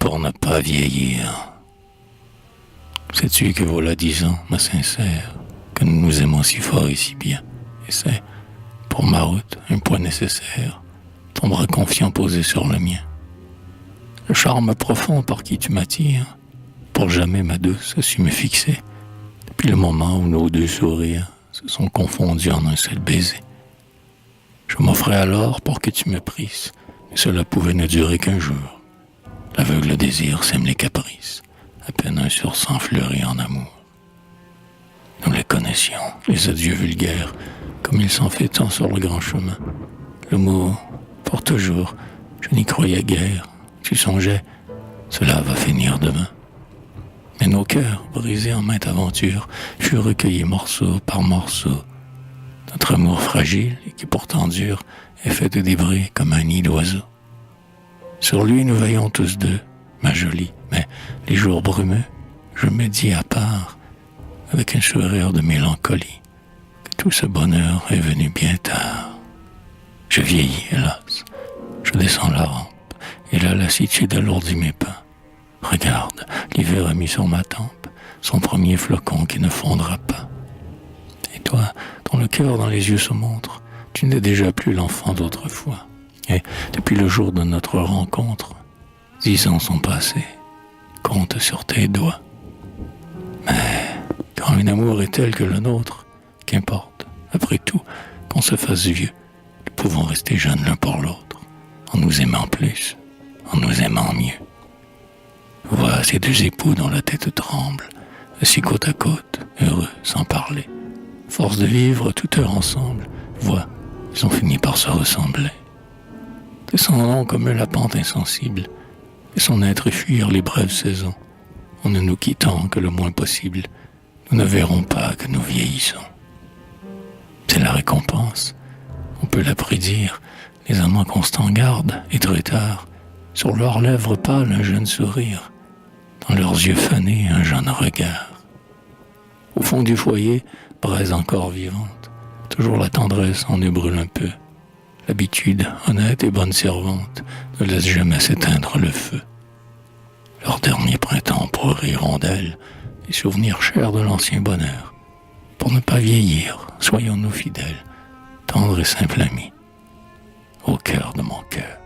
pour ne pas vieillir. Sais-tu que voilà 10 ans, ma sincère, que nous nous aimons si fort et si bien, et c'est, pour ma route, un poids nécessaire, ton bras confiant posé sur le mien. Le charme profond par qui tu m'attires, pour jamais ma douce a su me fixer, depuis le moment où nos deux sourires se sont confondus en un seul baiser. Je m'offrais alors pour que tu me prisses, mais cela pouvait ne durer qu'un jour. L'aveugle désir sème les caprices, à peine un sursaut fleuri en amour. Nous les connaissions, les adieux vulgaires, comme il s'en fait tant sur le grand chemin. Le mot « pour toujours », je n'y croyais guère. Tu songeais, cela va finir demain. Mais nos cœurs, brisés en mainte aventure, furent recueillis morceau par morceau. Notre amour fragile, et qui pourtant dure, est fait de débris comme un nid d'oiseaux. Sur lui nous veillons tous deux, ma jolie, mais les jours brumeux, je me dis à part, avec un sourire de mélancolie, que tout ce bonheur est venu bien tard. Je vieillis, hélas, je descends la rampe, et la lassitude alourdit mes pas. Regarde, l'hiver a mis sur ma tempe son premier flocon qui ne fondra pas. Et toi, dont le cœur dans les yeux se montre, tu n'es déjà plus l'enfant d'autrefois. Et depuis le jour de notre rencontre, 10 ans sont passés, compte sur tes doigts. Mais quand un amour est tel que le nôtre, qu'importe, après tout, qu'on se fasse vieux, nous pouvons rester jeunes l'un pour l'autre, en nous aimant plus, en nous aimant mieux. Vois ces deux époux dont la tête tremble, assis côte à côte, heureux, sans parler. Force de vivre toute heure ensemble, vois, ils ont fini par se ressembler. Descendons comme la pente insensible, et son être fuir les brèves saisons. En ne nous quittant que le moins possible, nous ne verrons pas que nous vieillissons. C'est la récompense, on peut la prédire, les amants constants gardent, et très tard, sur leurs lèvres pâles un jeune sourire, dans leurs yeux fanés un jeune regard. Au fond du foyer, braise encore vivante, toujours la tendresse en ébranle un peu. L'habitude, honnête et bonne servante, ne laisse jamais s'éteindre le feu. Leur dernier printemps pour hirondelles, les souvenirs chers de l'ancien bonheur. Pour ne pas vieillir, soyons-nous fidèles, tendres et simples amis, au cœur de mon cœur.